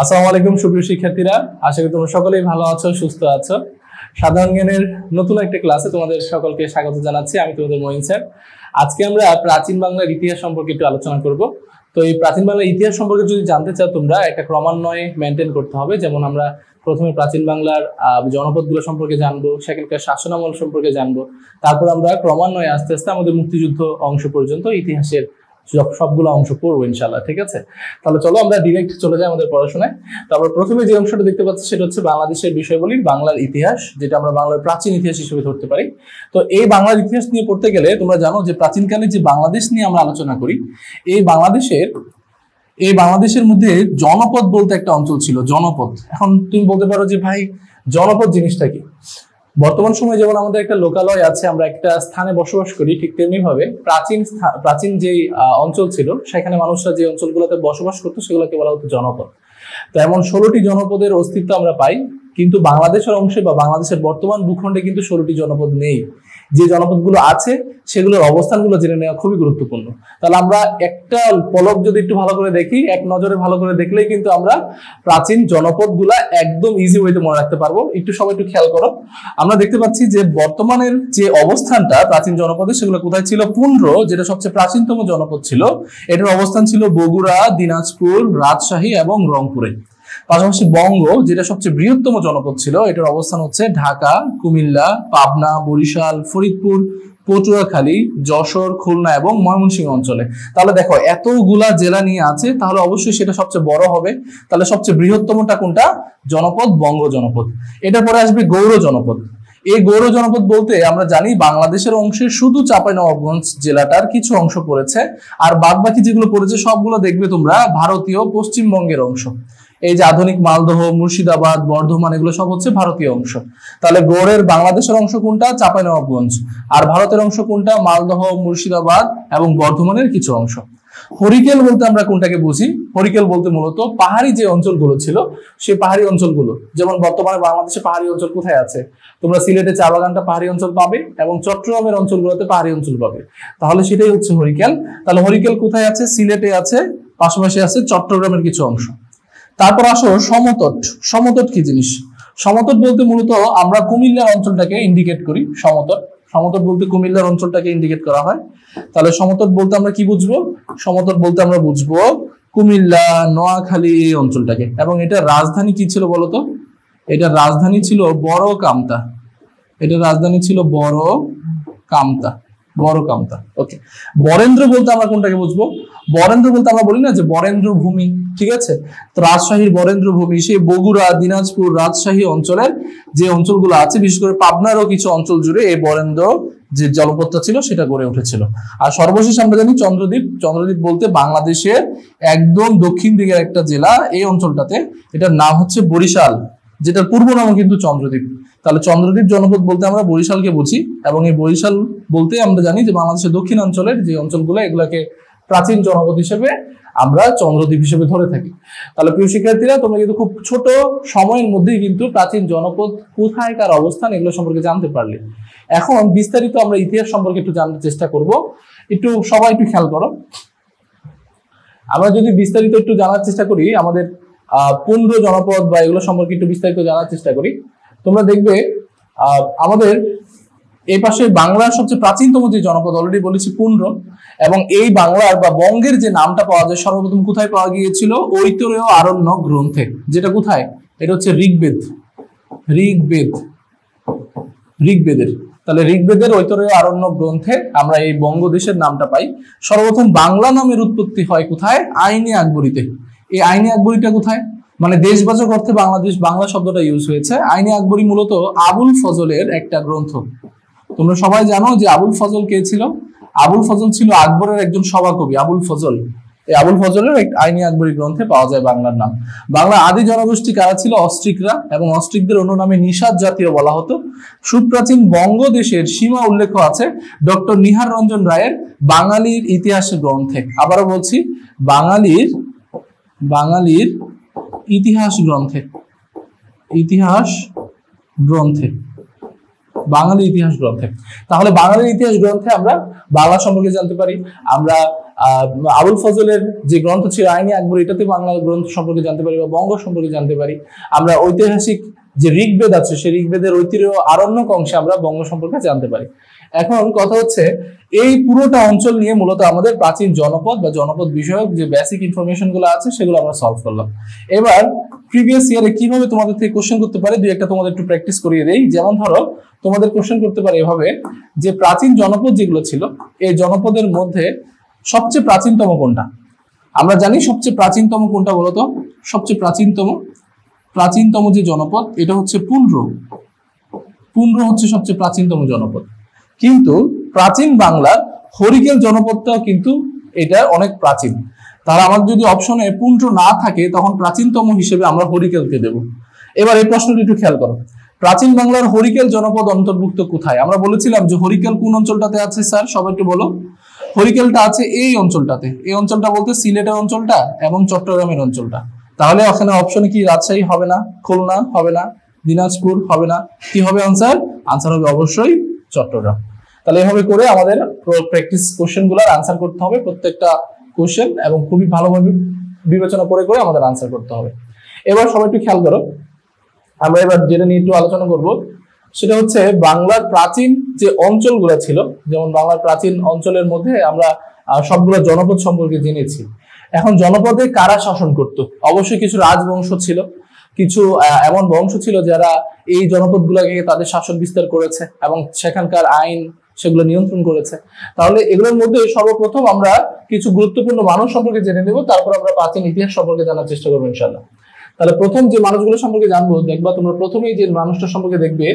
আসসালামু আলাইকুম সুপ্রিয় শিক্ষার্থীরা, আশা করি তোমরা সকলেই ভালো আছো, সুস্থ আছো। সাধারণ জ্ঞানের নতুন একটা ক্লাসে তোমাদের সকলকে স্বাগত জানাচ্ছি। আমি তোমাদের মঈন স্যার। আজকে আমরা প্রাচীন বাংলার ইতিহাস সম্পর্কে একটু আলোচনা করব। তো এই প্রাচীন বাংলার ইতিহাস সম্পর্কে যদি জানতে চাও তোমরা একটা ক্রমান্বয়ে মেনটেন করতে হবে। যেমন আমরা প্রথমে প্রাচীন বাংলার জনপদগুলো সম্পর্কে জানবো, সেখানকার শাসনামল সম্পর্কে জানবো, তারপর আমরা ক্রমান্বয়ে আস্তে আস্তে আমাদের মুক্তিযুদ্ধ অংশ পর্যন্ত ইতিহাসের সবগুলো অংশ পড়বো ইনশাল্লাহ। ঠিক আছে, তাহলে চলো আমরা ডিরেক্ট চলে যাই আমাদের পড়াশোনায়। তারপর প্রথমে যে অংশটা দেখতে পাচ্ছি সেটা হচ্ছে বাংলাদেশের বিষয়বলী, বাংলার ইতিহাস, যেটা আমরা বাংলার প্রাচীন ইতিহাস হিসেবে ধরতে পারি। তো এই বাংলার ইতিহাস নিয়ে পড়তে গেলে তোমরা জানো যে প্রাচীনকালে যে বাংলাদেশ নিয়ে আমরা আলোচনা করি, এই বাংলাদেশের মধ্যে জনপদ বলতে একটা অঞ্চল ছিল, জনপদ। এখন তুমি বলতে পারো যে ভাই জনপদ জিনিসটা কি? বর্তমান সময়ে যেমন আমাদের একটা লোকালয় আছে, আমরা একটা স্থানে বসবাস করি, ঠিক তেমনি ভাবে প্রাচীন যে অঞ্চল ছিল, সেখানে মানুষরা যে অঞ্চলগুলোতে বসবাস করতো সেগুলোকে বলা হতো জনপদ। তো এমন 16টি জনপদের অস্তিত্ব আমরা পাই, কিন্তু বাংলাদেশের অংশে বা বাংলাদেশের বর্তমান ভূখণ্ডে কিন্তু 16টি জনপদ নেই। যে জনপদগুলো আছে সেগুলোর অবস্থানগুলো জেনে নেওয়া খুবই গুরুত্বপূর্ণ। তাহলে আমরা একটা পলক যদি একটু ভালো করে দেখি, এক নজরে ভালো করে দেখলেই কিন্তু আমরা প্রাচীন জনপদগুলা একদম ইজি ওয়েতে মনে রাখতে পারবো। একটু সবাই একটু খেয়াল করো, আমরা দেখতে পাচ্ছি যে বর্তমানের যে অবস্থানটা প্রাচীন জনপদের, সেগুলো কোথায় ছিল? পুন্ড্র, যেটা সবচেয়ে প্রাচীনতম জনপদ ছিল, এটার অবস্থান ছিল বগুড়া, দিনাজপুর, রাজশাহী এবং রংপুরে। পাশাপাশি বঙ্গ, যেটা সবচেয়ে বৃহত্তম জনপদ ছিল, এটার অবস্থান হচ্ছে ঢাকা, কুমিল্লা, পাবনা, বরিশাল, ফরিদপুর, পটুয়াখালী, যশোর, খুলনা এবং ময়মনসিংহ অঞ্চলে। তাহলে দেখো এতগুলা জেলা নিয়ে আছে, তাহলে অবশ্যই সেটা সবচেয়ে বড় হবে। তাহলে সবচেয়ে বৃহত্তমটা কোনটা? জনপদ, বঙ্গ জনপদ। এটার পরে আসবে গৌর জনপদ। এই গৌর জনপদ বলতে আমরা জানি বাংলাদেশের অংশে শুধু চাঁপাইনবাবগঞ্জ জেলাটার কিছু অংশ পড়েছে, আর বাদ বাকি যেগুলো পড়েছে সবগুলো দেখবে তোমরা ভারতীয় পশ্চিমবঙ্গের অংশ। এই যে আধুনিক মালদহ, মুর্শিদাবাদ, বর্ধমান, এগুলো সব হচ্ছে ভারতীয় অংশ। তাহলে গৌড়ের বাংলাদেশের অংশ কোনটা? চাঁপাইনবাবগঞ্জ। আর ভারতের অংশ কোনটা? মালদহ, মুর্শিদাবাদ এবং বর্ধমানের কিছু অংশ। হরিকেল বলতে আমরা কোনটাকে বুঝি? হরিকেল বলতে মূলত পাহাড়ি যে অঞ্চলগুলো ছিল, সেই পাহাড়ি অঞ্চলগুলো। যেমন বর্তমানে বাংলাদেশে পাহাড়ি অঞ্চল কোথায় আছে? তোমরা সিলেটে চা বাগানটা পাহাড়ি অঞ্চল পাবে এবং চট্টগ্রামের অঞ্চলগুলোতে পাহাড়ি অঞ্চল পাবে। তাহলে সেটাই হচ্ছে হরিকেল। তাহলে হরিকেল কোথায় আছে? সিলেটে আছে, পাশাপাশি আছে চট্টগ্রামের কিছু অংশ। তারপর আসো সমতট। সমতট কি জিনিস? সমতট বলতে মূলত আমরা কুমিল্লার অঞ্চলটাকে ইন্ডিকেট করি। সমতট বলতে কুমিল্লার অঞ্চলটাকে ইন্ডিকেট করা হয়। তাহলে সমতট বলতে আমরা কি বুঝবো? সমতট বলতে আমরা বুঝবো কুমিল্লা, নোয়াখালী, এই অঞ্চলটাকে। এবং এটা রাজধানী কি ছিল বলতো? এটা রাজধানী ছিল বড় কামতা। এটা রাজধানী ছিল বড় কামতা। ওকে। বরেন্দ্র বলতে আমরা কোনটাকে বুঝবো? বরেন্দ্র বলতে আমরা বলি না যে বরেন্দ্র ভূমি, ঠিক আছে? তো রাজশাহীর বরেন্দ্র ভূমি, সেই বগুড়া, দিনাজপুর, রাজশাহী অঞ্চলের যে অঞ্চলগুলো আছে, বিশেষ করে পাবনারও কিছু অঞ্চল জুড়ে এই বরেন্দ্র যে জলপথটা ছিল সেটা গড়ে উঠেছিল। আর সর্বশেষ আমরা জানি চন্দ্রদ্বীপ। চন্দ্রদ্বীপ বলতে বাংলাদেশের একদম দক্ষিণ দিকের একটা জেলা, এই অঞ্চলটাতে, এটার নাম হচ্ছে বরিশাল, যেটার পূর্ব নাম কিন্তু চন্দ্রদ্বীপ। তাহলে চন্দ্রদ্বীপ জনপদ বলতে আমরা বরিশালকে বুঝি, এবং এই বরিশাল বলতে আমরা জানি যে বাংলাদেশের দক্ষিণাঞ্চলের যে অঞ্চলগুলো, এগুলাকে প্রাচীন জনপদ হিসেবে আমরা চন্দ্রদ্বীপ হিসেবে ধরে থাকি। তাহলে প্রিয় শিক্ষার্থীরা, তোমরা কিন্তু খুব ছোট সময়ের মধ্যেই কিন্তু প্রাচীন জনপদ কোথায়কার অবস্থান এগুলো সম্পর্কে জানতে পারলে। এখন বিস্তারিত আমরা ইতিহাস সম্পর্কে একটু জানার চেষ্টা করব। একটু সবাই একটু খেয়াল করো, আমরা যদি বিস্তারিত একটু জানার চেষ্টা করি, আমাদের পুন্ড্র জনপদ বা এগুলো সম্পর্কে একটু বিস্তারিত জানার চেষ্টা করি, তোমরা দেখবে আমাদের এই পাশে বাংলার সবচেয়ে প্রাচীনতম যে জনপদ, অলরেডি বলেছি পুন্ড্র, এবং এই বাংলার বা বঙ্গের যে নামটা পাওয়া যায় সর্বপ্রথম কোথায় পাওয়া গিয়েছিল? ঐতরেয় আরণ্য গ্রন্থে। যেটা কোথায়? এটা হচ্ছে ঋগ্বেদের। তাহলে ঋগ্বেদের ঐতরেয় আরণ্য গ্রন্থে আমরা এই বঙ্গদেশের নামটা পাই। সর্বপ্রথম বাংলা নামের উৎপত্তি হয় কোথায়? আইনে আকবরীতে। এই আইনে আকবরীটা কোথায়? মানে দেশবাচক অর্থে বাংলা শব্দটা ইউজ হয়েছে। আইনে আকবরী মূলত আবুল ফজলের একটা গ্রন্থ। তোমরা সবাই জানো যে আবুল ফজল কে ছিল? আবুল ফজল ছিল আকবরের একজন সভাকবি, আবুল ফজল। এই আবুল ফজলের আইনে আকবরী গ্রন্থে পাওয়া যায় বাংলার নাম। বাংলা আদি জনগোষ্ঠী কারা ছিল? অস্ট্রিকরা, এবং অস্ট্রিকদের অন্য নামে নিষাদ জাতীয় বলা হতো। সুপ্রাচীন বঙ্গদেশের সীমা উল্লেখ আছে ডক্টর নিহার রঞ্জন রায়ের বাঙালির ইতিহাস গ্রন্থে। আবারও বলছি, বাঙালির ইতিহাস গ্রন্থে। বাঙালি ইতিহাস গ্রন্থে। তাহলে বাঙালির ইতিহাস গ্রন্থে আমরা বাংলা সম্পর্কে জানতে পারি, আমরা আবুল ফজলের যে গ্রন্থ ছিল আইনি আকবর, এটাতে বাংলা গ্রন্থ সম্পর্কে জানতে পারি বা বঙ্গ সম্পর্কে জানতে পারি। আমরা ঐতিহাসিক যে ঋগ্বেদ আছে সেই ঋগ্বেদের ঐতিহ্য আরণ্যক অংশে আমরা বঙ্গ সম্পর্কে জানতে পারি। এখন কথা হচ্ছে এই পুরোটা অঞ্চল নিয়ে মূলত আমাদের প্রাচীন জনপদ বা জনপদ বিষয়ক যে বেসিক ইনফরমেশন গুলো আছে সেগুলো আমরা সলভ করলাম। এবার প্রিভিয়াস ইয়ারে কিভাবে তোমাদের থেকে কোশ্চেন করতে পারে দুই একটা তোমাদের একটু প্র্যাকটিস করিয়ে দেই। যেমন ধরো তোমাদের কোশ্চেন করতে পারে এভাবে যে প্রাচীন জনপদ যেগুলো ছিল এই জনপদের মধ্যে সবচেয়ে প্রাচীনতম কোনটা? আমরা জানি সবচেয়ে প্রাচীনতম কোনটা বলতো? সবচেয়ে প্রাচীনতম যে জনপদ এটা হচ্ছে পুন্ড্র। পুন্ড্র হচ্ছে সবচেয়ে প্রাচীনতম জনপদ। কিন্তু প্রাচীন বাংলার হরিকেল জনপদটাও কিন্তু এটা অনেক প্রাচীন। তাহলে আমাদের যদি অপশনে পুন্ড্র না থাকে তখন প্রাচীনতম হিসেবে আমরা হরিকেলকে দেব। এবার এই প্রশ্নটি একটু খেয়াল করো, প্রাচীন বাংলার হরিকেল জনপদ অন্তর্ভুক্ত কোথায়? আমরা বলেছিলাম যে হরিকেল কোন অঞ্চলটাতে আছে স্যার, সবাই একটু বলো। হরিকেলটা আছে এই অঞ্চলটাতে। এই অঞ্চলটা বলতে সিলেটের অঞ্চলটা এবং চট্টগ্রামের অঞ্চলটা। তাহলে ওখানে অপশনে কি রাজশাহী হবে না, খুলনা হবে না, দিনাজপুর হবে না, কি হবে আনসার? আনসার হবে অবশ্যই চট্টগ্রাম। তাহলে এভাবে করে আমাদের প্র্যাকটিস কোশ্চেন গুলার আনসার করতে হবে, প্রত্যেকটা কোশ্চেন, এবং খুবই ভালোভাবে বিবেচনা করে করে আমাদের আনসার করতে হবে। এবার সবাই একটু খেয়াল করো, আমরা এবার যেটা নিয়ে একটু আলোচনা করব সেটা হচ্ছে বাংলার প্রাচীন যে অঞ্চলগুলো ছিল, যেমন বাংলার প্রাচীন অঞ্চলের মধ্যে আমরা সবগুলো জনপদ সম্পর্কে জেনেছি। এখন জনপদে কারা শাসন করত? অবশ্যই কিছু রাজবংশ ছিল, কিছু এমন বংশ ছিল যারা এই জনপদগুলোকে তাদের শাসন বিস্তার করেছে এবং সেখানকার আইন সেগুলো নিয়ন্ত্রণ করেছে। তাহলে এগুলোর মধ্যে সর্বপ্রথম আমরা কিছু গুরুত্বপূর্ণ মানুষ সম্পর্কে জেনে নেব, তারপর আমরা প্রাচীন ইতিহাস সম্পর্কে জানার চেষ্টা করবো ইনশাআল্লাহ। তাহলে প্রথম যে মানুষগুলো সম্পর্কে জানবো, দেখবা তোমরা প্রথমেই যে মানুষটা সম্পর্কে দেখবে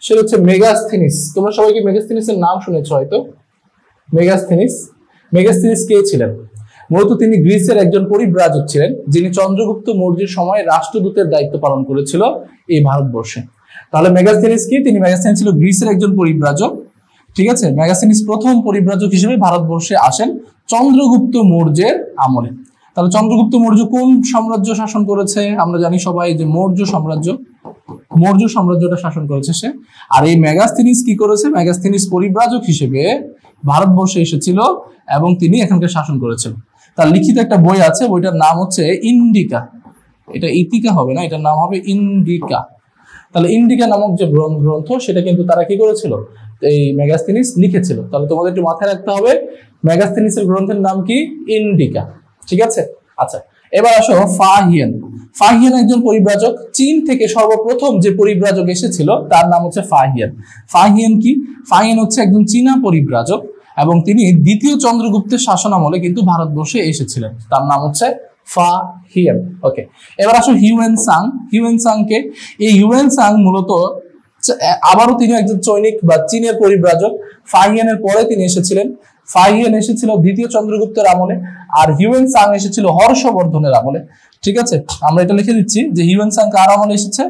সেটা হচ্ছে মেগাসথেনিস। তোমরা সবাই কি মেগাসথেনিসের নাম শুনেছো হয়তো? মেগাসথেনিস কে ছিলেন? মূলত তিনি গ্রিসের একজন পরিব্রাজক ছিলেন, যিনি চন্দ্রগুপ্ত মৌর্যের সময় রাষ্ট্রদূতের দায়িত্ব পালন করেছিল এই ভারতবর্ষে। তাহলে মেগাসথেনিস কি? তিনি মেগাসথেনিস ছিল গ্রিসের একজন পরিব্রাজক, ঠিক আছে। মেগাসথেনিস প্রথম পরিব্রাজক হিসেবে ভারতবর্ষে আসেন চন্দ্রগুপ্ত মৌর্যের আমলে। তাহলে চন্দ্রগুপ্ত মৌর্য কোন সাম্রাজ্য শাসন করেছে? আমরা জানি সবাই যে মৌর্য সাম্রাজ্যটা শাসন করেছে সে। আর এই মেগাসথেনিস কি করেছে? মেগাসথেনিস পরিব্রাজক হিসেবে ভারতবর্ষে এসেছিল এবং তিনি এখানকার শাসন করেছিল। তার লিখিত একটা বই আছে, বইটার নাম হচ্ছে ইন্ডিকা। এটা ইতিকা হবে না, এটার নাম হবে ইন্ডিকা। তাহলে ইন্ডিকা নামক যে গ্রন্থ সেটা কিন্তু তারা কি করেছিল? এই মেগাসথেনিস লিখেছিল। তাহলে তোমাদের একটু মাথায় রাখতে হবে মেগাসথেনিসের গ্রন্থের নাম কি? ইন্ডিকা, ঠিক আছে। আচ্ছা, এবার আসো ফাহিয়ান। ফাহিয়ান একজন পরিব্রাজক। চীন থেকে সর্বপ্রথম যে পরিব্রাজক এসেছিল তার নাম হচ্ছে ফাহিয়ান। ফাহিয়ান কি? ফাহিয়ান হচ্ছে একজন চীনা পরিব্রাজক এবং তিনি দ্বিতীয় চন্দ্রগুপ্তের শাসনামলে কিন্তু ভারতবর্ষে এসেছিলেন। তার নাম হচ্ছে ফাহিয়ান। ওকে, এবার আসো হিউয়েন সাং কে? এই হিউয়েন সাং মূলত আবারও তিনি একজন চৈনিক বা চীনের পরিব্রাজক। ফাহিয়ানের পরে তিনি এসেছিলেন। ফাহিয়ান এসেছিল দ্বিতীয় চন্দ্রগুপ্তের আমলে, আর হিউয়েন সাং এসেছিল হর্ষবর্ধনের আমলে, ঠিক আছে। আমরা এটা লিখে দিচ্ছি যে হিউয়েন সাং কার আমলে এসেছে?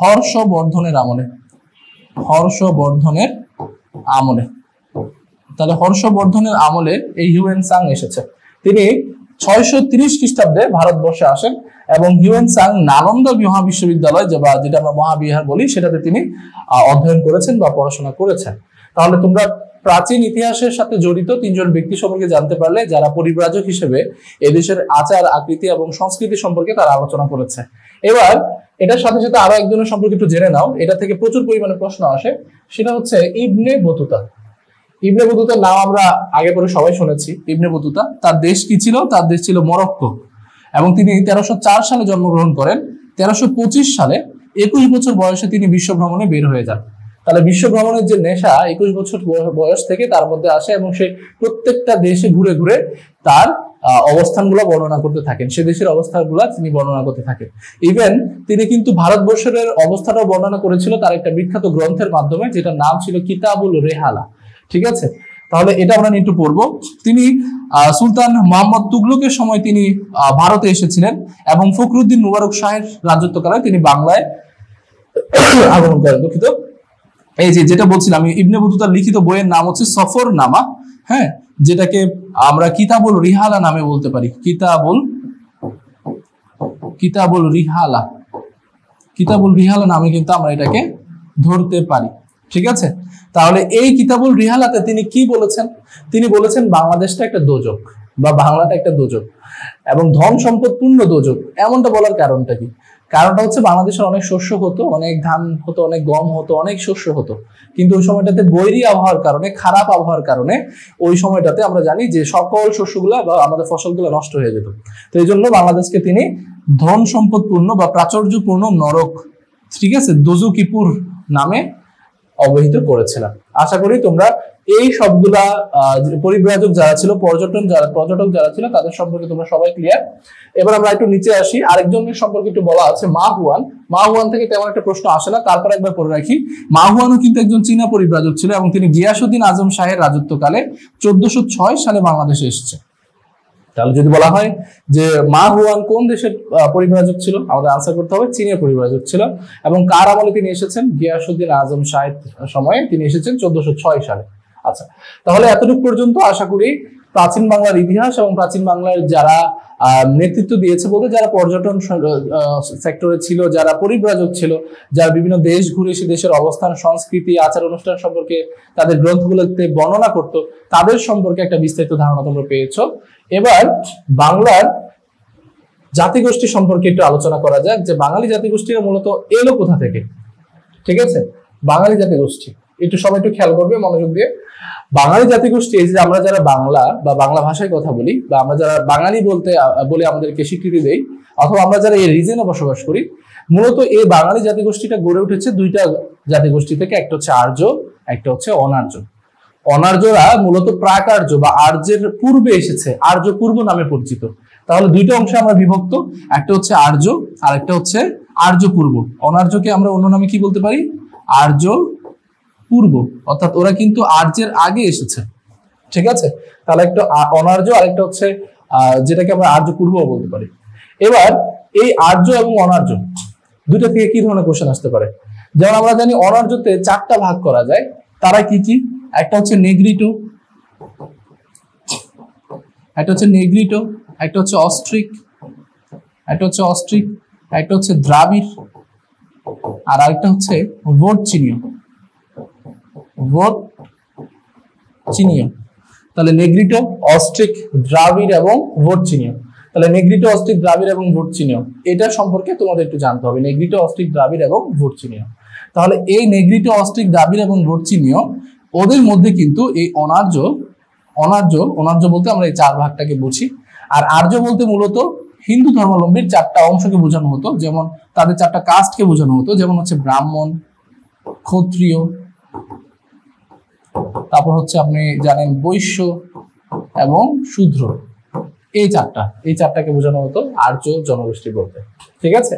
হর্ষবর্ধনের আমলে। তাহলে হর্ষবর্ধনের আমলে এই হিউয়েন সাং এসেছে। তিনি 630 খ্রিস্টাব্দে ভারতবর্ষে আসেন এবং হিউয়েন সাং নালন্দা মহাবিশ্ববিদ্যালয় যেটা আমরা মহাবিহার বলি সেটাতে তিনি অধ্যয়ন করেছেন বা পড়াশোনা করেছেন। তাহলে তোমরা প্রাচীন ইতিহাসের সাথে জড়িত তিনজন ব্যক্তি সম্পর্কে জানতে পারলে যারা পরিব্রাজক হিসেবে এদেশের আচার আকৃতি এবং সংস্কৃতি সম্পর্কে তারা আলোচনা করেছে। এবার এটার সাথে সাথে আরো একজনের সম্পর্কে একটু জেনে নাও, এটা থেকে প্রচুর পরিমাণে প্রশ্ন আসে। সেটা হচ্ছে ইবনে বতুতা। ইবনে বতুতার নাম আমরা আগে পরে সবাই শুনেছি। ইবনে বতুতা, তার দেশ কি ছিল? তার দেশ ছিল মরক্কো এবং তিনি 1304 সালে জন্মগ্রহণ করেন। 1325 সালে 21 বছর বয়সে তিনি বিশ্ব ভ্রমণে বের হয়ে যান। তাহলে বিশ্ব ভ্রমণের যে নেশা 21 বছর বয়স থেকে তার মধ্যে আসে এবং সে প্রত্যেকটা দেশে ঘুরে ঘুরে তার অবস্থানগুলো বর্ণনা করতে থাকেন, সে দেশের অবস্থাগুলো তিনি বর্ণনা করতে থাকেন। ইভেন তিনি কিন্তু ভারতবর্ষের অবস্থাটাও বর্ণনা করেছিল তার একটা বিখ্যাত গ্রন্থের মাধ্যমে, যেটার নাম ছিল কিতাবুল রেহালা, ঠিক আছে। তাহলে এটা আমরা একটু পড়বো। তিনি সুলতান মোহাম্মদ তুগলকের সময় তিনি ভারতে এসেছিলেন এবং ফখরুদ্দিন মুবারক শাহের রাজত্বকালে তিনি বাংলায় আগমন করেন। দুঃখিত, এই যেটা বলছিলাম, ইবনে বতুতার লিখিত বইয়ের নাম হচ্ছে সফরনামা, হ্যাঁ, যেটাকে আমরা কিতাবুল রিহালা নামে বলতে পারি। কিতাবুল রিহালা নামে কিন্তু আমরা এটাকে ধরতে পারি, ঠিক আছে। তাহলে এই কিতাবুল রিহালাতে তিনি কি বলেছেন? তিনি বলেছেন বাংলাদেশটা একটা দোজক। বা বাংলাটা একটা দোজক এবং ধন সম্পদ পূর্ণ দোজক, এমনটা বলার কারণটা কি? কারণটা হচ্ছে বাংলাদেশের অনেক শস্য হতো, অনেক ধান হতো, অনেক গম হতো, অনেক শস্য হতো, কিন্তু ওই সময়টাতে বৈরী আবহাওয়ার কারণে, খারাপ আবহাওয়ার কারণে ওই সময়টাতে আমরা জানি যে সকল শস্যগুলা বা আমাদের ফসলগুলো নষ্ট হয়ে যেত। তো এই জন্য বাংলাদেশকে তিনি ধন সম্পদপূর্ণ বা প্রাচুর্যপূর্ণ নরক, ঠিক আছে, দোজকিপুর নামে অবহিত করেছিলাম। আশা করি তোমরা এই সবগুলা পরিব্রাজক যারা ছিল, পর্যটক যারা ছিল তাদের সম্পর্কে তোমরা সবাই ক্লিয়ার। এবার আমরা একটু নিচে আসি, আরেকজনের সম্পর্কে একটু বলা আছে, মা হুয়ান। মা হুয়ান থেকে তেমন একটা প্রশ্ন আসে না, তারপর একবার পড়ে রাখি। মা হুয়ানও কিন্তু একজন চীনা পরিব্রাজক ছিল এবং তিনি গিয়াসউদ্দিন আজম শাহের রাজত্বকালে 1406 সালে বাংলাদেশে এসেছে। তাহলে যদি বলা হয় যে মা হুয়ান কোন দেশের পরিব্রাজক ছিল, আমাদের আনসার করতে হবে চীনের পরিব্রাজক ছিল। এবং কার আমলে তিনি এসেছেন? গিয়াসউদ্দিন আজম শাহের সময়ে তিনি এসেছেন 1406 সালে। আচ্ছা, তাহলে এতটুকু পর্যন্ত আশা করি প্রাচীন বাংলার ইতিহাস এবং প্রাচীন বাংলার যারা নেতৃত্ব দিয়েছে বলতে, যারা পর্যটন সেক্টরে ছিল, যারা পরিব্রাজক ছিল, যারা বিভিন্ন দেশ ঘুরে সে দেশের অবস্থান, সংস্কৃতি, আচার অনুষ্ঠান সম্পর্কে তাদের গ্রন্থগুলোতে বর্ণনা করত, তাদের সম্পর্কে একটা বিস্তারিত ধারণা তোমরা পেয়েছো। এবার বাংলার জাতিগোষ্ঠী সম্পর্কে একটু আলোচনা করা যাক, যে বাঙালি জাতিগোষ্ঠীরা মূলত এলো কোথা থেকে। ঠিক আছে, বাঙালি জাতিগোষ্ঠী একটু সবাই একটু খেয়াল করবে মনোযোগ দিয়ে। বাঙালি জাতিগোষ্ঠী, এই যে আমরা যারা বাংলা বা বাংলা ভাষায় কথা বলি, বা আমরা যারা বাঙালি বলে আমাদেরকে স্বীকৃতি দেই, অথবা আমরা যারা এই রিজনে বসবাস করি, মূলত এই বাঙালি জাতিগোষ্ঠীটা গড়ে উঠেছে দুইটা জাতিগোষ্ঠী থেকে, একটা হচ্ছে আর্য, একটা হচ্ছে অনার্য। অনার্যরা মূলত প্রাক আর্য বা আর্যের পূর্বে এসেছে, আর্য পূর্ব নামে পরিচিত। তাহলে দুইটা অংশে আমরা বিভক্ত, একটা হচ্ছে আর্য আর একটা হচ্ছে আর্য পূর্ব। অনার্যকে আমরা অন্য নামে কি বলতে পারি? আর্য পূর্ব, অর্থাৎ ওরা কিন্তু আর্যের আগে এসেছে। ঠিক আছে, তাহলে একটা অনার্য আর একটা হচ্ছে যেটাকে আমরা আর্য পূর্ব বলতে পারি। এবার এই আর্য এবং অনার্য দুইটা থেকে কি ধরনের কোশ্চেন আসতে পারে? যেমন আমরা জানি অনার্যতে 4টা ভাগ করা যায়, তারা কি কি? একটা হচ্ছে নেগ্রিটো, একটা হচ্ছে নেগ্রিটো, একটা হচ্ছে অস্ট্রিক, একটা হচ্ছে দ্রাবিড়, আর আরেকটা হচ্ছে ভোটচিনীয়। তাহলে নেগ্রিটো, অস্ট্রিক, দ্রাবিড় এবং ভোটচিনীয়। তাহলে নেগ্রিটো, অস্ট্রিক, দ্রাবিড় এবং ভোটচিনীয়, এটা সম্পর্কে তোমাদের একটু জানতে হবে। নেগ্রিটো, অস্ট্রিক, দ্রাবিড় এবং ভোটচিনীয়। তাহলে এই নেগ্রিটো, অস্ট্রিক, দ্রাবিড় এবং ভোটচিনীয়, ওদের মধ্যে কিন্তু এই অনার্য বলতে আমরা এই 4 ভাগটাকে বুঝি। আর আর্য বলতে মূলত হিন্দু ধর্মাবলম্বীর 4টা অংশকে বোঝানো হতো, যেমন তাদের 4টা কাস্টকে বোঝানো হতো, যেমন হচ্ছে ব্রাহ্মণ, ক্ষত্রিয়, তারপর হচ্ছে আপনি জানেন বৈশ্য এবং শূদ্র। এই 4টাকে বোঝানো হতো আর্য জনগোষ্ঠী বলতে। ঠিক আছে,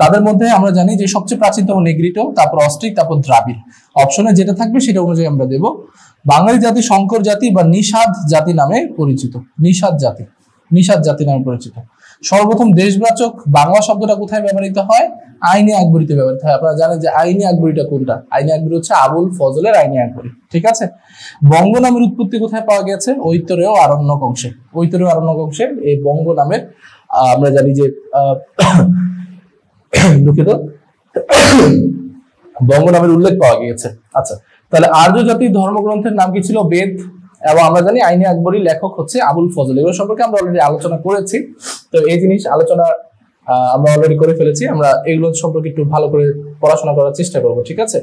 তাদের মধ্যে আমরা জানি যে সবচেয়ে প্রাচীনতম নেগ্রিটো, তারপর অস্ট্রিক, তারপর দ্রাবিড়। অপশনে যেটা থাকবে সেটা অনুযায়ী আমরা দেব। বাঙালি জাতি সংকর জাতি বা নিষাদ জাতি নামে পরিচিত। নিষাদ জাতি নামে পরিচিত। সর্বপ্রথম দেশবাচক বাংলা শব্দটা কোথায় ব্যবহৃত হয়? আইনে আকবরীতে ব্যবহৃত হয়। আপনারা জানেন যে আইনে আকবরীটা কোনটা? আইনে আকবরী হচ্ছে আবুল ফজলের আইনে আকবরী। ঠিক আছে, বঙ্গ নামের উৎপত্তি কোথায় পাওয়া গেছে? ঐতরেয় আরণ্যক অংশে এই বঙ্গ নামের আমরা জানি যে দুঃখিত, বঙ্গ নামের উল্লেখ পাওয়া গিয়েছে। আচ্ছা, তাহলে আর্য জাতির ধর্মগ্রন্থের নাম কি ছিল? বেদ। এবং আমরা জানি আইনে আকবরী লেখক হচ্ছে আবুল ফজল। এগুলো সম্পর্কে আমরা অলরেডি আলোচনা করেছি, তো এই জিনিস আলোচনা আমরা অলরেডি করে ফেলেছি। আমরা এগুলো সম্পর্কে একটু ভালো করে পড়াশোনা করার চেষ্টা করবো। ঠিক আছে,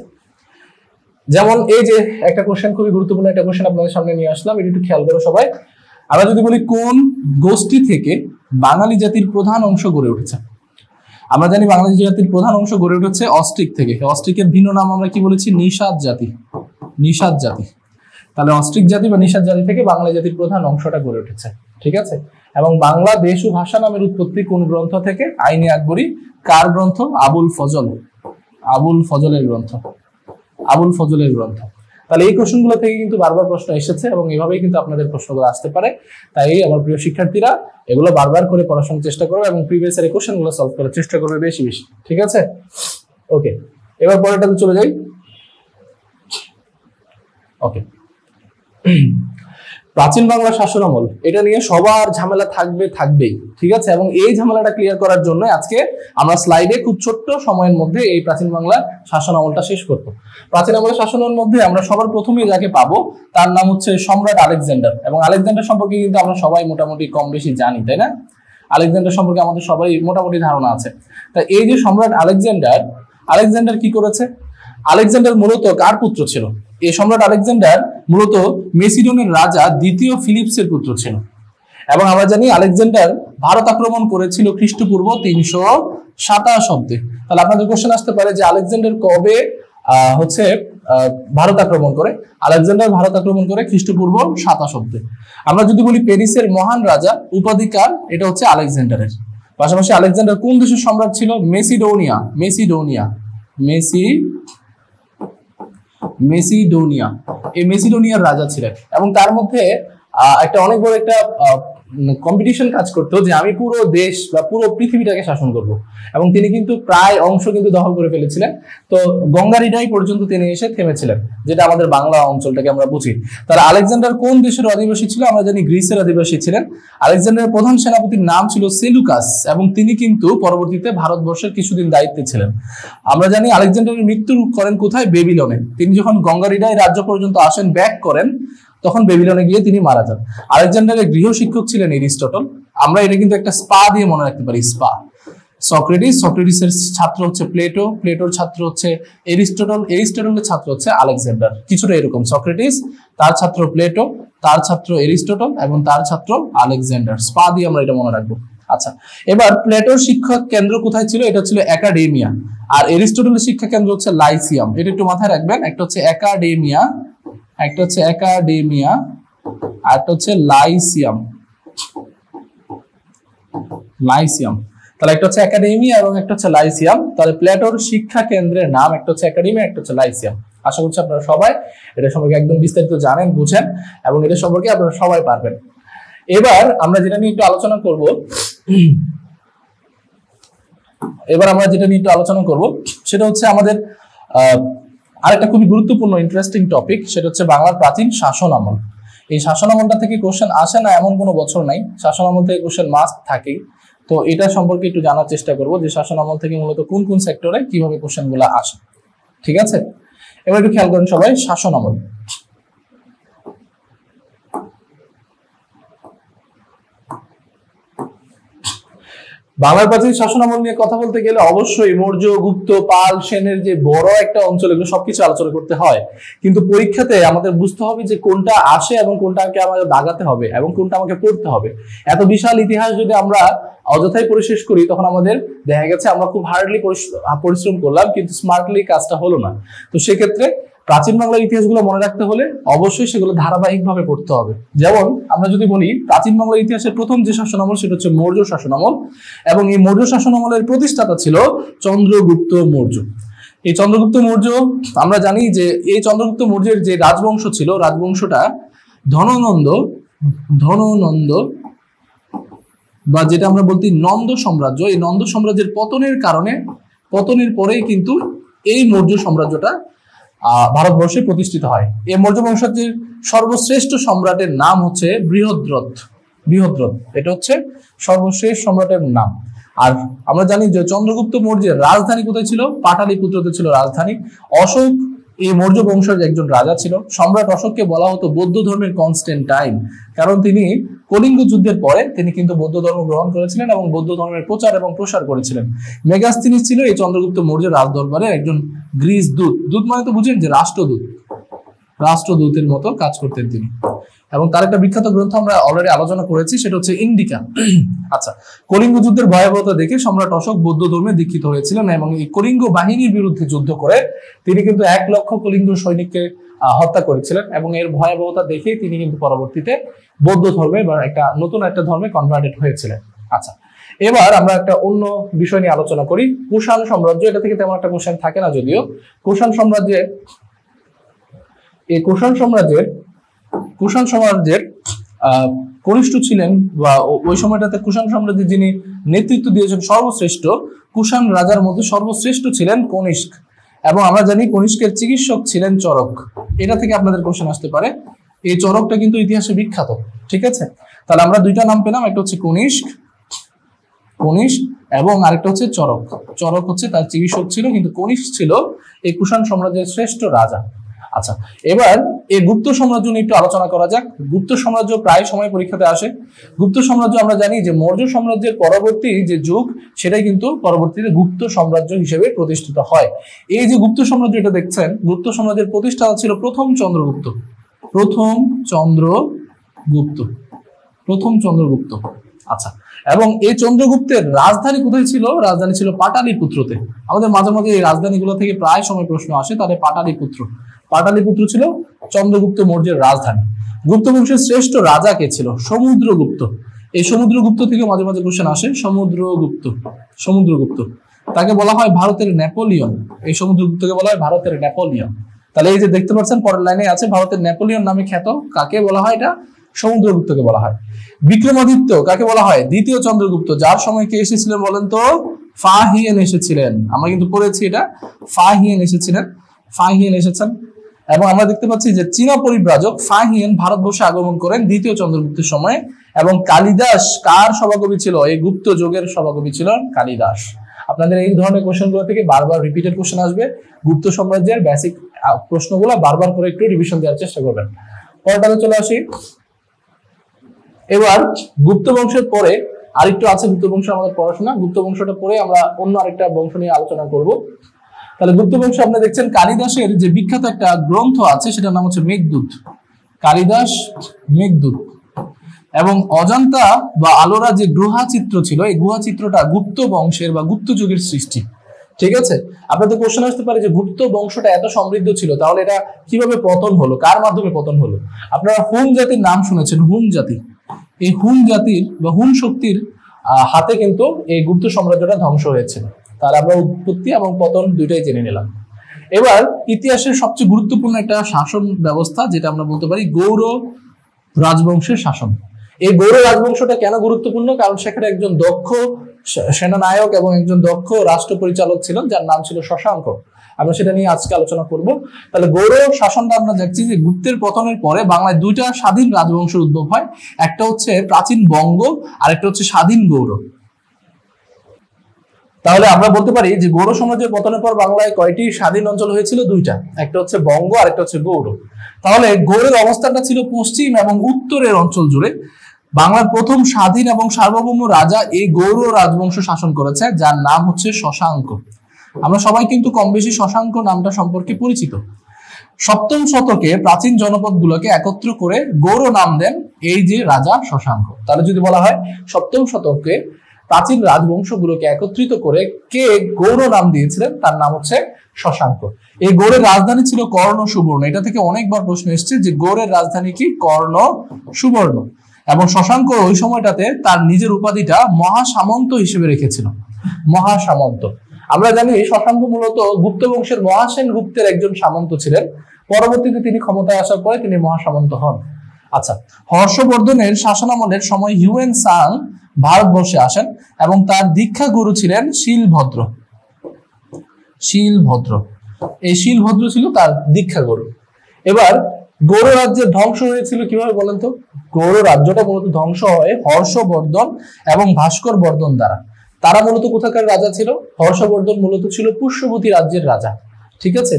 যেমন এই যে একটা কোশ্চেন, খুবই গুরুত্বপূর্ণ একটা কোশ্চেন আপনাদের সামনে নিয়ে আসলাম, এটা একটু খেয়াল করো সবাই। আমরা যদি বলি কোন গোষ্ঠী থেকে বাঙালি জাতির প্রধান অংশ গড়ে উঠেছে? আমরা জানি বাঙালি জাতির প্রধান অংশ গড়ে উঠেছে অস্ট্রিক থেকে। অস্ট্রিকের ভিন্ন নাম আমরা কি বলেছি? নিষাদ জাতি। তাহলে অস্ট্রিক জাতি বা নিষাদ জাতি থেকে বাঙালি জাতির প্রধান অংশটা গড়ে উঠেছে। ঠিক আছে, এবং বাংলা দেশ ও ভাষা নামের উৎপত্তি কোন গ্রন্থ থেকে? আইনে আকবরী। কার গ্রন্থ? আবুল ফজলের গ্রন্থ। তাহলে এই কোশ্চেনগুলো থেকে কিন্তু বারবার প্রশ্ন এসেছে এবং এভাবেই কিন্তু আপনাদের প্রশ্নগুলো আসতে পারে। তাই আমার প্রিয় শিক্ষার্থীরা এগুলো বারবার করে পড়াশোনার চেষ্টা করবে এবং প্রিভিয়াস এর কোশ্চেনগুলো সলভ করার চেষ্টা করবে বেশি। ঠিক আছে, ওকে, এবার পরেরটাতে চলে যাই। ওকে, প্রাচীন বাংলা শাসনামল, এটা নিয়ে সবার ঝামেলা থাকবেই, ঠিক আছে। এবং এই ঝামেলাটা ক্লিয়ার করার জন্য আজকে আমরা স্লাইডে খুব ছোট্ট সময়ের মধ্যে এই প্রাচীন বাংলা শাসনামলটা শেষ করব। প্রাচীন বাংলা শাসনামলের মধ্যে আমরা সবার প্রথমে যাকে পাবো তার নাম হচ্ছে সম্রাট আলেকজান্ডার। এবং আলেকজান্ডার সম্পর্কে কিন্তু আমরা সবাই মোটামুটি কম বেশি জানি, তাই না? আলেকজান্ডার সম্পর্কে আমাদের সবাই মোটামুটি ধারণা আছে। তা এই যে সম্রাট আলেকজান্ডার কি করেছে? আলেকজান্ডার মূলত কার পুত্র ছিল? এই সম্রাট আলেকজান্ডার মূলত মেসিডনের রাজা দ্বিতীয় ফিলিপসের পুত্র ছিল। এবং আমরা জানি আলেকজান্ডার ভারত আক্রমণ করেছিল খ্রিস্টপূর্ব 327 অব্দে। তাহলে আপনাদের কোশ্চেন আসতে পারে যে আলেকজান্ডার কবে ভারত আক্রমণ করে? আলেকজান্ডার ভারত আক্রমণ করে খ্রিস্টপূর্ব 27 অব্দে। আমরা যদি বলি প্যারিসের মহান রাজা উপাধিকার, এটা হচ্ছে আলেকজান্ডারের। পাশাপাশি আলেকজান্ডার কোন দেশের সম্রাট ছিল? মেসিডোনিয়া। এই মেসিডোনিয়ার রাজা ছিলেন। এবং তার মধ্যে একটা অনেক বড় একটা কম্পিটিশন কাজ করতো যে আমি পুরো দেশ বা পুরো পৃথিবীটাকে শাসন করব। এবং তিনি কিন্তু প্রায় অংশ কিন্তু দখল করে ফেলেছিলেন। তো গঙ্গারিডাই পর্যন্ত তিনি এসে থেমেছিলেন, যেটা আমাদের বাংলা অঞ্চলটাকে আমরা বুঝি। তাহলে আলেকজান্ডার কোন দেশের অধিবাসী ছিল? আমরা জানি গ্রিসের অধিবাসী ছিলেন। আলেকজান্ডারের প্রধান সেনাপতির নাম ছিল সেলুকাস, এবং তিনি কিন্তু পরবর্তীতে ভারতবর্ষের কিছুদিন দায়িত্বে ছিলেন। আমরা জানি আলেকজান্ডারের মৃত্যু করেন কোথায়? বেবিলনে। তিনি যখন গঙ্গারিডাই রাজ্য পর্যন্ত আসেন, ব্যাক করেন, তখন বেবিলনে গিয়ে তিনি মারা যান। আলেকজান্ডারের গৃহ শিক্ষক ছিলেন এরিস্টটল। আমরা এটা কিন্তু একটা স্পা দিয়ে মনে রাখতে পারি, স্পা। সক্রেটিসের ছাত্র হচ্ছে প্লেটো, প্লেটোর ছাত্র হচ্ছে এরিস্টটল, এরিস্টটলের ছাত্র হচ্ছে আলেকজান্ডার। কিছুটা এরকম, সক্রেটিস, তার ছাত্র প্লেটো, তার ছাত্র এরিস্টটল এবং তার ছাত্র আলেকজান্ডার। স্পা দিয়ে আমরা এটা মনে রাখবো। আচ্ছা, এবার প্লেটোর শিক্ষা কেন্দ্র কোথায় ছিল? এটা ছিল একাডেমিয়া। আর এরিস্টটলের শিক্ষা কেন্দ্র হচ্ছে লাইসিয়াম। এটা একটু মাথায় রাখবেন। একটা হচ্ছে একাডেমিয়া, আর একটা হচ্ছে লাইসিয়াম। তাহলে একটা হচ্ছে একাডেমিয়া এবং একটা হচ্ছে লাইসিয়াম। তাহলে প্লেটোর শিক্ষা কেন্দ্রের নাম একটা হচ্ছে একাডেমিয়া, একটা হচ্ছে লাইসিয়াম। আশা করছি আপনারা সবাই এটা সম্পর্কে একদম বিস্তারিত জানেন, বুঝেন, এবং এটা সম্পর্কে আপনারা সবাই পারবেন। এবার আমরা যেটা নিয়ে একটু আলোচনা করব, সেটা হচ্ছে আমাদের আরেকটা খুবই গুরুত্বপূর্ণ ইন্টারেস্টিং টপিক, সেটা হচ্ছে বাংলার প্রাচীন শাসন আমল। এই শাসন আমলটা থেকে কোশ্চেন আসে না এমন কোনো বছর নাই, শাসন আমল থেকে কোশ্চেন মাস্ট থাকে। তো এটা সম্পর্কে একটু জানার চেষ্টা করব যে শাসন আমল থেকে মূলত কোন কোন সেক্টরে কিভাবে কোশ্চেন গুলো আসে, ঠিক আছে? এবার একটু খেয়াল করেন সবাই, শাসন আমল। বাংলার প্রাচীন শাসনামল নিয়ে কথা বলতে গেলে অবশ্যই মৌর্য, গুপ্ত, পাল, সেনের যে বড় একটা অঞ্চল, এগুলো সবকিছু আলোচনা করতে হয়। কিন্তু পরীক্ষাতে আমাদের বুঝতে হবে যে কোনটা আসে এবং কোনটাকে আমাদের দাগাতে হবে এবং কোনটা আমাকে পড়তে হবে। এত বিশাল ইতিহাস যদি আমরা অযথাই পরিশেষ করি, তখন আমাদের দেখা গেছে আমরা খুব হার্ডলি পরিশ্রম করলাম, কিন্তু স্মার্টলি কাজটা হলো না। তো সেক্ষেত্রে প্রাচীন বাংলার ইতিহাসগুলো মনে রাখতে হলে অবশ্যই সেগুলো ধারাবাহিকভাবে পড়তে হবে। যেমন আমরা যদি বলি প্রাচীন বাংলার ইতিহাসের প্রথম যে শাসনামল সেটা হচ্ছে মৌর্য শাসনামল, এবং এই মৌর্য শাসনামলের প্রতিষ্ঠাতা ছিল চন্দ্রগুপ্ত মৌর্য। এই চন্দ্রগুপ্ত মৌর্য, আমরা জানি যে এই চন্দ্রগুপ্ত মৌর্যের যে রাজবংশ ছিল, রাজবংশটা ধননন্দ বা যেটা আমরা বলতে নন্দ সাম্রাজ্য, এই নন্দ সাম্রাজ্যের পতনের পরেই কিন্তু এই মৌর্য সাম্রাজ্যটা ভারতবর্ষে প্রতিষ্ঠিত হয়। এই মৌর্য বংশের সর্বশ্রেষ্ঠ সম্রাটের নাম হচ্ছে বৃহদ্রথ। এটা হচ্ছে সর্বশ্রেষ্ঠ সম্রাটের নাম। আর আমরা জানি যে চন্দ্রগুপ্ত মৌর্যের রাজধানী কোথায় ছিল? পাটালিপুত্রতে ছিল রাজধানী। অশোক এই মৌর্য বংশের একজন রাজা ছিল। সম্রাট অশোককে বলা হতো বৌদ্ধ ধর্মের কনস্ট্যান্টাইন, কারণ তিনি কলিঙ্গ যুদ্ধের পরে তিনি কিন্তু বৌদ্ধ ধর্ম গ্রহণ করেছিলেন এবং বৌদ্ধ ধর্মের প্রচার এবং প্রসার করেছিলেন। মেগাস্থিনিস ছিল এই চন্দ্রগুপ্ত মৌর্যের রাজদরবারের একজন গ্রিস দূত। দূত মানে তো বুঝেন যে রাষ্ট্রদূতের মতো কাজ করতেন তিনি। এবং তার একটা বিখ্যাত গ্রন্থ আমরা অলরেডি আলোচনা করেছি, সেটা হচ্ছে ইন্ডিকা। আচ্ছা, কলিঙ্গ যুদ্ধের ভয়াবহতা দেখে সম্রাট অশোক বৌদ্ধ ধর্মে দীক্ষিত হয়েছিলেন এবং এই কলিঙ্গ বাহিনীর বিরুদ্ধে যুদ্ধ করে তিনি কিন্তু 1 লক্ষ কলিঙ্গ সৈনিককে হত্যা করেছিলেন এবং এর ভয়াবহতা দেখে তিনি কিন্তু পরবর্তীতে বৌদ্ধ ধর্মে বা নতুন একটা ধর্মে কনভার্টেড হয়েছিলেন। আচ্ছা, এবার আমরা একটা অন্য বিষয় নিয়ে আলোচনা করি, কুষাণ সাম্রাজ্য। এটা থেকে তেমন একটা কোশ্চেন থাকে না যদিও। কুষাণ সাম্রাজ্যের কনিষ্ঠ ছিলেন বা ওই সময়টাতে কুষাণ সাম্রাজ্যের যিনি নেতৃত্ব দিয়েছেন সর্বশ্রেষ্ঠ কুষাণ রাজার মধ্যে সর্বশ্রেষ্ঠ ছিলেন কনিষ্ক, এবং আমরা জানি কনিষ্কের চিকিৎসক ছিলেন চরক। এটা থেকে আপনাদের কোশ্চেন আসতে পারে এই চরকটা কিন্তু ইতিহাসে বিখ্যাত, ঠিক আছে। তাহলে আমরা দুইটা নাম পেলাম, একটা হচ্ছে কনিষ্ক, কনিষ্ক, এবং আরেকটা হচ্ছে চরক। চরক হচ্ছে তার চিকিৎসক ছিল, কিন্তু কনিষ্ক ছিল এই কুষাণ সাম্রাজ্যের শ্রেষ্ঠ রাজা। আচ্ছা, এবার এই গুপ্ত সাম্রাজ্য নিয়ে একটু আলোচনা করা যাক। গুপ্ত সাম্রাজ্য প্রায় সময় পরীক্ষাতে আসে। গুপ্ত সাম্রাজ্য আমরা জানি যে মৌর্য সাম্রাজ্যের পরবর্তী যে যুগ, সেটাই কিন্তু পরবর্তীতে গুপ্ত সাম্রাজ্য হিসেবে প্রতিষ্ঠিত হয়। এই যে গুপ্ত সাম্রাজ্য এটা দেখছেন, গুপ্ত সাম্রাজ্যের প্রতিষ্ঠাতা ছিল প্রথম চন্দ্রগুপ্ত। প্রথম চন্দ্রগুপ্ত, প্রথম চন্দ্রগুপ্ত। আচ্ছা, এবং এই চন্দ্রগুপ্তের রাজধানী কোথায় ছিল? রাজধানী ছিল পাটালিপুত্রতে। আমাদের মাঝে মাঝে এই রাজধানীগুলো থেকে প্রায় সময় প্রশ্ন আসে, তাহলে পাটালিপুত্র, পাটালিপুত্র ছিল চন্দ্রগুপ্ত মৌর্যের রাজধানী। গুপ্ত বংশের শ্রেষ্ঠ রাজা কে ছিল? সমুদ্রগুপ্ত। এই সমুদ্রগুপ্ত থেকে মাঝে মাঝে কোশ্চেন আসে, সমুদ্রগুপ্ত, সমুদ্রগুপ্ত। তাকে বলা হয় ভারতের নেপোলিয়ন। এই সমুদ্রগুপ্তকে বলা হয় ভারতের নেপোলিয়ন। তাহলে এই যে দেখতে পাচ্ছেন পরের লাইনে আছে ভারতের নেপোলিয়ন নামে খ্যাত, কাকে বলা হয়? এটা সমুদ্রগুপ্তকে বলা হয়। বিক্রমাদিত্য কাকে বলা হয়? দ্বিতীয় চন্দ্রগুপ্ত, যার সময় কে এসেছিলেন বলেন তো? ফাহিয়েন এসেছিলেন। আমরা কিন্তু পড়েছি এটা, ফাহিয়েন এসেছিলেন, ফাহিয়েন এসেছেন। এবং আমরা দেখতে পাচ্ছি যে চীনা পরিব্রাজক ফাহিয়েন ভারতবর্ষে আগমন করেন দ্বিতীয় চন্দ্রগুপ্তের সময়। এবং কালিদাস কার সভাকবি ছিল? এই গুপ্ত যুগের সভাকবি ছিল কালিদাস। আপনাদের এই ধরনের কোশ্চেনগুলো থেকে বারবার রিপিটেড কোশ্চেন আসবে। গুপ্ত সাম্রাজ্যের বেসিক প্রশ্নগুলো বারবার করে একটু রিভিশন দেওয়ার চেষ্টা করবেন। পরেরটাতে চলে আসি। এবার গুপ্ত বংশের পরে আরেকটু আছে গুপ্ত বংশ আমাদের পড়াশোনা। গুপ্ত বংশটা পরে আমরা অন্য আরেকটা বংশ নিয়ে আলোচনা করব। তাহলে গুপ্ত বংশ আপনি দেখছেন কালিদাসের যে বিখ্যাত একটা গ্রন্থ আছে, সেটার নাম হচ্ছে মেঘদূত। কালিদাস মেঘদূত। এবং অজন্তা বা আলোরা যে গুহা চিত্র ছিল, এই গুহা চিত্রটা গুপ্ত বংশের বা গুপ্ত যুগের সৃষ্টি, ঠিক আছে। আপনাদের কোশ্চেন আসতে পারে যে গুপ্ত বংশটা এত সমৃদ্ধ ছিল, তাহলে এটা কিভাবে পতন হলো, কার মাধ্যমে পতন হলো? আপনারা হুন জাতির নাম শুনেছেন, হুন জাতি। এই হুন জাতির বা হুন শক্তির হাতে কিন্তু এই গুপ্ত সাম্রাজ্যটা ধ্বংস হয়েছিল। তাহলে আমরা উৎপত্তি এবং পতন দুইটাই জেনে নিলাম। এবার ইতিহাসের সবচেয়ে গুরুত্বপূর্ণ একটা শাসন ব্যবস্থা, যেটা আমরা বলতে পারি গৌড় রাজবংশের শাসন। এই গৌড় রাজবংশটা কেন গুরুত্বপূর্ণ? কারণ সেখানে একজন দক্ষ সেনানায়ক এবং একজন দক্ষ রাষ্ট্র পরিচালক ছিলেন, যার নাম ছিল শশাঙ্ক। আমরা সেটা নিয়ে আজকে আলোচনা করব। তাহলে গৌড় শাসনটা আমরা দেখছি যে গুপ্তের পতনের পরে বাংলায় দুইটা স্বাধীন রাজবংশের উদ্ভব হয়। একটা হচ্ছে প্রাচীন বঙ্গ, আর একটা হচ্ছে স্বাধীন গৌড়। তাহলে আমরা বলতে পারি যে গৌড় সাম্রাজ্যের পতনের পর বাংলায় কয়টি স্বাধীন অঞ্চল হয়েছিল? দুইটা, একটা হচ্ছে বঙ্গ আর একটা হচ্ছে গৌড়। তাহলে গৌড়ের অবস্থানটা ছিল পশ্চিম এবং উত্তরের অঞ্চল জুড়ে। বাংলার প্রথম স্বাধীন এবং সার্বভৌম রাজা এই গৌড় রাজবংশ শাসন করেছে, যার নাম হচ্ছে শশাঙ্ক। আমরা সবাই কিন্তু কম বেশি শশাঙ্ক নামটা সম্পর্কে পরিচিত। সপ্তম শতকে প্রাচীন জনপদগুলোকে একত্র করে গৌড় নাম দেন এই যে রাজা শশাঙ্ক। তাহলে যদি বলা হয় সপ্তম শতকে প্রাচীন রাজবংশগুলোকে একত্রিত করে কে গৌড় নাম দিয়েছিলেন, তার নাম হচ্ছে শশাঙ্ক। এই গৌড়ের রাজধানী ছিল কর্ণ সুবর্ণ। এটা থেকে অনেকবার প্রশ্ন এসেছে যে গৌড়ের রাজধানী কি? কর্ণ সুবর্ণ। এবং শশাঙ্ক ওই সময়টাতে তার নিজের উপাধিটা মহাসামন্ত হিসেবে রেখেছিল, মহাসামন্ত। আমরা জানি শশাঙ্ক মূলত গুপ্ত বংশের মহাসেন গুপ্তের একজন সামন্ত ছিলেন। পরবর্তীতে তিনি ক্ষমতায় আসার পরে তিনি মহাসামন্ত হন। আচ্ছা, হর্ষবর্ধনের শাসনামলের সময় হিউয়েন সাং ভারতবর্ষে আসেন এবং তার দীক্ষা গুরু ছিলেন শিলভদ্র। শিলভদ্র, এই শিলভদ্র ছিল তার দীক্ষা গুরু। এবার গৌড় রাজ্যের ধ্বংস হয়েছিল কিভাবে বলেন তো? গৌড় রাজ্যটা মূলত ধ্বংস হয় হর্ষবর্ধন এবং ভাস্কর বর্ধন দ্বারা। তারা মূলত কোথাকার রাজা ছিল? হর্ষবর্ধন মূলত ছিল পুষ্যবতী রাজ্যের রাজা, ঠিক আছে।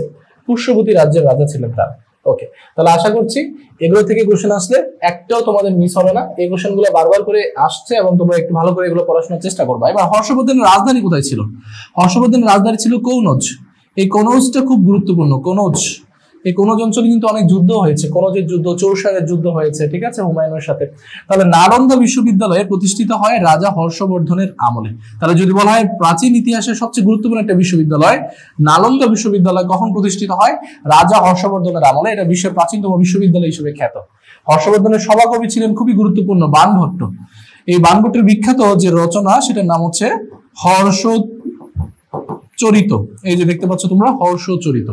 পুষ্যবতী রাজ্যের রাজা ছিলেন তারা। ওকে, তাহলে আশা করছি এগুলো থেকে কোশ্চেন আসলে একটাও তোমাদের মিস হবে না। এই কোশ্চেন গুলো বারবার করে আসছে এবং তোমরা একটু ভালো করে এগুলো পড়াশোনার চেষ্টা করবা। এবার হর্ষবর্ধনের রাজধানী কোথায় ছিল? হর্ষবর্ধনের রাজধানী ছিল কনৌজ। এই কনৌজটা খুব গুরুত্বপূর্ণ। কনৌজ, এই কনৌজ অঞ্চলে কিন্তু অনেক যুদ্ধ হয়েছে। কনৌজের যুদ্ধ, চৌসারের যুদ্ধ হয়েছে, ঠিক আছে, হুমায়ুনের সাথে। তাহলে নালন্দা বিশ্ববিদ্যালয় প্রতিষ্ঠিত হয় রাজা হর্ষবর্ধনের আমলে। তাহলে যদি বলা হয় প্রাচীন ইতিহাসের সবচেয়ে গুরুত্বপূর্ণ একটা বিশ্ববিদ্যালয় নালন্দা বিশ্ববিদ্যালয় কখন প্রতিষ্ঠিত হয়? রাজা হর্ষবর্ধনের আমলে। এটা বিশ্বের প্রাচীনতম বিশ্ববিদ্যালয় হিসেবে খ্যাত। হর্ষবর্ধনের সভাকবি ছিলেন খুবই গুরুত্বপূর্ণ বাণভট্ট। এই বাণভট্টের বিখ্যাত যে রচনা, সেটার নাম হচ্ছে হর্ষচরিত। এই যে দেখতে পাচ্ছ তোমরা, হর্ষচরিত।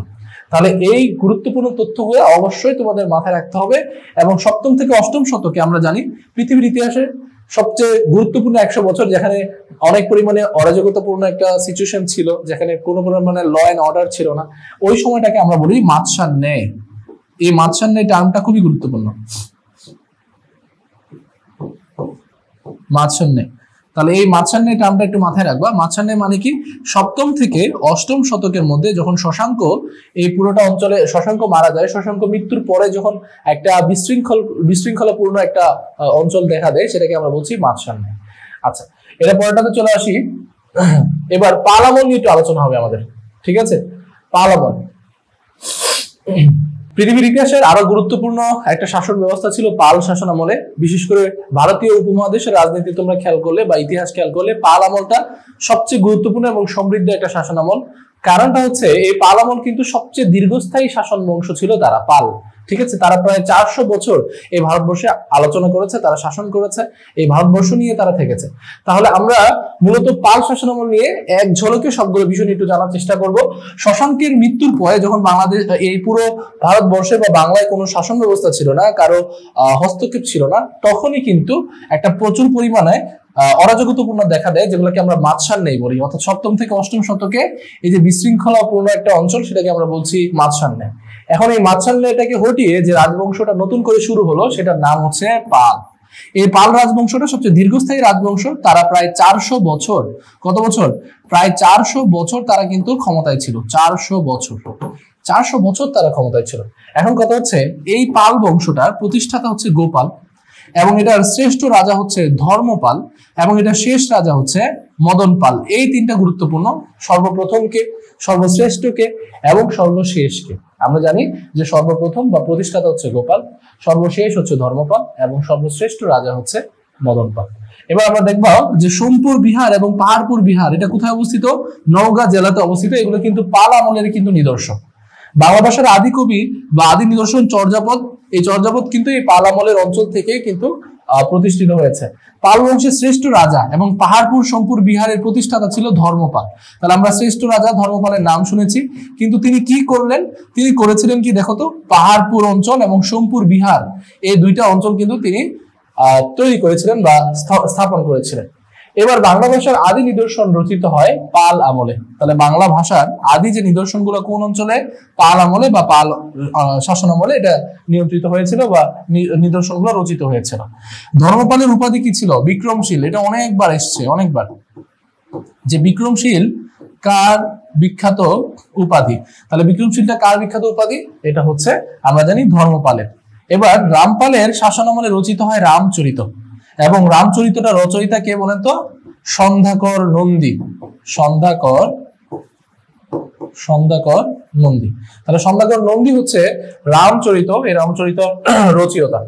তাহলে এই গুরুত্বপূর্ণ তথ্যগুলো অবশ্যই তোমাদের মাথায় রাখতে হবে। এবং সপ্তম থেকে অষ্টম শতকে আমরা জানি পৃথিবীর ইতিহাসে সবচেয়ে গুরুত্বপূর্ণ 100 বছর, যেখানে অনেক পরিমাণে অরাজকতাপূর্ণ একটা সিচুয়েশন ছিল, যেখানে কোনো পরিমাণে ল অ্যান্ড অর্ডার ছিল না, ওই সময়টাকে আমরা বলি মাৎস্যার ন্যায়। এই মাৎসান্যায় টার্মটা খুবই গুরুত্বপূর্ণ। মাৎসান্যায়, তাহলে এই মাৎসান্যায় টার্মটা একটু মাথায় রাখবা। মাৎসান্যায় মানে কি, সপ্তম থেকে অষ্টম শতকের মধ্যে যখন শশাঙ্ক এই পুরোটা অঞ্চলে শশাঙ্ক মারা যায়, শশাঙ্ক মৃত্যুর পরে যখন একটা বিশৃঙ্খলাপূর্ণ একটা অঞ্চল দেখা দেয়, সেটাকে আমরা বলছি মাৎসান্যায়। আচ্ছা, এটা পরেরটাতে চলে আসি। এবার পাল আমল নিয়ে একটু আলোচনা হবে আমাদের, ঠিক আছে? পাল আমল পৃথিবীর ইতিহাসের আরো গুরুত্বপূর্ণ একটা শাসন ব্যবস্থা ছিল পাল শাসন আমলে। বিশেষ করে ভারতীয় উপমহাদেশের রাজনীতি তোমরা খেয়াল করলে বা ইতিহাস খেয়াল করলে, পাল আমলটা সবচেয়ে গুরুত্বপূর্ণ এবং সমৃদ্ধ একটা শাসন আমল। কারণটা হচ্ছে এই পাল আমল কিন্তু সবচেয়ে দীর্ঘস্থায়ী শাসন বংশ ছিল তারা, পাল, ঠিক আছে? তারা প্রায় 400 বছর এই ভারতবর্ষে আলোচনা করেছে, তারা শাসন করেছে, এই ভারতবর্ষ নিয়ে তারা থেকেছে। তাহলে আমরা মূলত পাল শাসনামল নিয়ে এক ঝলকে সবগুলো বিষয় নিয়ে একটু জানার চেষ্টা করব। শশাঙ্কের মৃত্যুর পরে যখন বাংলাদেশ, এই পুরো ভারতবর্ষে বা বাংলায় কোনো শাসন ব্যবস্থা ছিল না, কারো হস্তক্ষেপ ছিল না, তখনই কিন্তু একটা প্রচুর পরিমাণে অরাজকতাপূর্ণ দেখা দেয়, যেগুলোকে আমরা মাৎসান্যায় বলি। অর্থাৎ সপ্তম থেকে অষ্টম শতকে এই যে বিশৃঙ্খলাপূর্ণ একটা অঞ্চল, সেটাকে আমরা বলছি মাৎসান্যায়। এখন এই মাৎসান্যায়টাকে হটিয়ে যে রাজবংশটা নতুন করে শুরু হলো, সেটার নাম হচ্ছে পাল। এই পাল রাজবংশটা সবচেয়ে দীর্ঘস্থায়ী রাজবংশ। তারা প্রায় 400 বছর, কত বছর? প্রায় 400 বছর তারা কিন্তু ক্ষমতায় ছিল। 400 বছর তারা ক্ষমতায় ছিল। এখন কথা হচ্ছে, এই পাল বংশটার প্রতিষ্ঠাতা হচ্ছে গোপাল, এবং এটার শ্রেষ্ঠ রাজা হচ্ছে ধর্মপাল, এবং এটা শেষ রাজা হচ্ছে মদন পাল। এই তিনটা গুরুত্বপূর্ণ। সর্বপ্রথমকে, সর্বশ্রেষ্ঠকে এবং সর্বশেষকে। আমরা জানি যে সর্বপ্রথম বা প্রতিষ্ঠাতা হচ্ছে গোপাল, সর্বশেষ হচ্ছে ধর্মপাল, এবং সর্বশ্রেষ্ঠ রাজা হচ্ছে মদন পাল। এবার আমরা দেখব যে সোমপুর বিহার এবং পাহাড়পুর বিহার এটা কোথায় অবস্থিত? নওগাঁ জেলাতে অবস্থিত। এগুলো কিন্তু পাল আমলের কিন্তু নিদর্শন। বাংলা ভাষার আদি কবি বা আদি নিদর্শন চর্যাপদ, এই চর্যাপদ কিন্তু এই পাল আমলের অঞ্চল থেকে কিন্তু প্রতিষ্ঠিত হয়েছে। পাল বংশের শ্রেষ্ঠ রাজা এবং পাহাড়পুর সোমপুর বিহারের প্রতিষ্ঠাতা ছিল ধর্মপাল। তাহলে আমরা শ্রেষ্ঠ রাজা ধর্মপালের নাম শুনেছি, কিন্তু তিনি কি করলেন? তিনি করেছিলেন কি দেখো তো, পাহাড়পুর অঞ্চল এবং সোমপুর বিহার এই দুইটা অঞ্চল কিন্তু তিনি তৈরি করেছিলেন বা স্থাপন করেছিলেন। এবার বাংলা ভাষার আদি নিদর্শন রচিত হয় পাল আমলে। তাহলে বাংলা ভাষার আদি যে নিদর্শনগুলো কোন অঞ্চলে? পাল আমলে বা পাল শাসন আমলে এটা নিয়ন্ত্রিত হয়েছিল বা নিদর্শনগুলো রচিত হয়েছিল। ধর্মপালের উপাধি কি ছিল? বিক্রমশীল। এটা অনেকবার এসছে, অনেকবার, যে বিক্রমশীল কার বিখ্যাত উপাধি। তাহলে বিক্রমশীলটা কার বিখ্যাত উপাধি? এটা হচ্ছে আমরা জানি ধর্মপালের। এবার রামপালের শাসন আমলে রচিত হয় রামচরিত, এবং রামচরিতটা রচয়িতা কে বলেন তো? সন্ধ্যাকর নন্দী। সন্ধ্যাকর নন্দী। তাহলে সন্ধ্যাকর নন্দী হচ্ছে রামচরিত, এই রামচরিত রচয়িতা।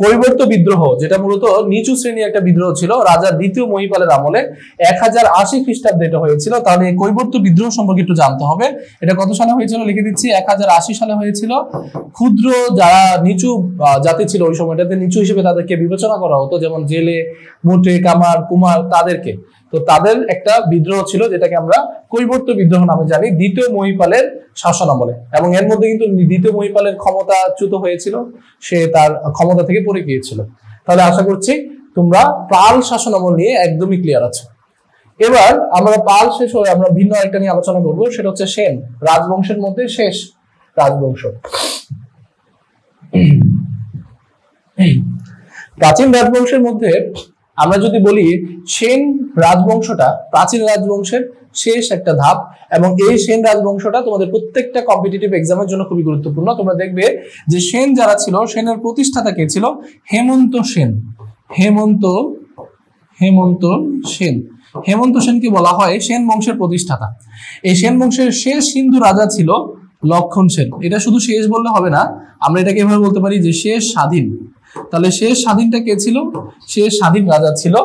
কৈবর্ত বিদ্রোহ, যেটা মূলত নিচু শ্রেণীর একটা বিদ্রোহ ছিল, রাজা দ্বিতীয় মহিপালের আমলে 1080 খ্রিস্টাব্দে এটা হয়েছিল। তাহলে এই কৈবর্ত বিদ্রোহ সম্পর্কে একটু জানতে হবে। এটা কত সালে হয়েছিল লিখে দিচ্ছি, 1080 সালে হয়েছিল। ক্ষুদ্র যারা নিচু জাতি ছিল ওই সময়টাতে, নিচু হিসেবে তাদেরকে বিবেচনা করা হতো, যেমন জেলে, মুটে, কামার, কুমার, তাদেরকে। তো তাদের একটা বিদ্রোহ ছিল, যেটাকে আমরা কৈবর্ত বিদ্রোহ নামে জানি, দ্বিতীয় মহিপালের শাসন আমলে। এবং এর মধ্যে কিন্তু দ্বিতীয় মহিপালের ক্ষমতাচ্যুত হয়েছিল, সে তার ক্ষমতা থেকে পড়ে গিয়েছিল। তাহলে আশা করছি তোমরা পাল শাসন আমল নিয়ে একদমই ক্লিয়ার আছো। এবার আমরা পাল শেষ হয়ে আমরা ভিন্ন একটা নিয়ে আলোচনা করবো, সেটা হচ্ছে সেন রাজবংশের মধ্যে শেষ রাজবংশ। প্রাচীন রাজবংশের মধ্যে আমরা যদি বলি, সেন রাজবংশটা প্রাচীন রাজবংশের শেষ একটা ধাপ, এবং এই সেন রাজবংশটা তোমাদের প্রত্যেকটা কম্পিটিটিভ এক্সামের জন্য খুবই গুরুত্বপূর্ণ। তোমরা দেখবে যে সেন যারা ছিল, সেনের প্রতিষ্ঠাতা কে ছিল? হেমন্ত সেন। হেমন্ত সেন। হেমন্ত সেনকে বলা হয় সেন বংশের প্রতিষ্ঠাতা। এই সেন বংশের শেষ হিন্দু রাজা ছিল লক্ষণ সেন। এটা শুধু শেষ বললে হবে না, আমরা এটাকে এভাবে বলতে পারি যে শেষ স্বাধীন। তাহলে শেষ স্বাধীনটা কে ছিল? শেষ স্বাধীন রাজা ছিল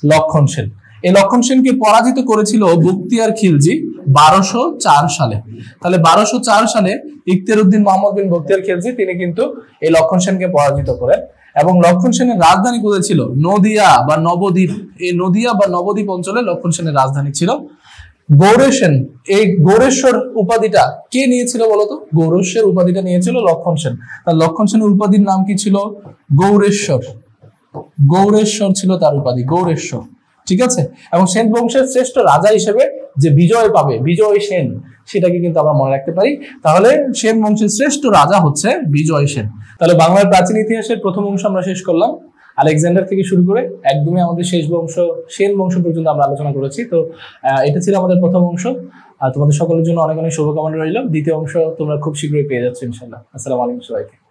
লক্ষণ সেন। এই লক্ষণ সেনকে পরাজিত করেছিল বখতিয়ার খিলজি 1204 সালে। তাহলে 1204 সালে ইখতিয়ারউদ্দিন মোহাম্মদ বিন বখতিয়ার খিলজি তিনি কিন্তু এই লক্ষণ সেনকে পরাজিত করেন। এবং লক্ষণ সেনের রাজধানী কোথায় ছিল? নদিয়া বা নবদ্বীপ। এই নদিয়া বা নবদ্বীপ অঞ্চলে লক্ষণ সেনের রাজধানী ছিল। গৌরেশন, এই গৌরেশ্বর উপাধিটা কে নিয়েছিল বলতো? গৌরেশ্বর উপাধিটা নিয়েছিল লক্ষণ সেন। তার লক্ষণ সেনের উপাধির নাম কি ছিল? গৌরেশ্বর। গৌরেশ্বর ছিল তার উপাধি, গৌরেশ্বর, ঠিক আছে। এবং সেন বংশের শ্রেষ্ঠ রাজা হিসেবে যে বিজয় পাবে, বিজয় সেন, সেটাকে কিন্তু আমরা মনে রাখতে পারি। তাহলে সেন বংশের শ্রেষ্ঠ রাজা হচ্ছে বিজয় সেন। তাহলে বাংলার প্রাচীন ইতিহাসের প্রথম অংশ আমরা শেষ করলাম, আলেকজান্ডার থেকে শুরু করে একদমই আমাদের শেষ বংশ সেন বংশ পর্যন্ত আমরা আলোচনা করেছি। তো এটা ছিল আমাদের প্রথম অংশ। তোমাদের সকলের জন্য অনেক অনেক শুভকামনা রইল। দ্বিতীয় অংশ তোমরা খুব শীঘ্রই পেয়ে যাচ্ছ ইনশাল্লাহ। আসসালামু আলাইকুম সবাইকে।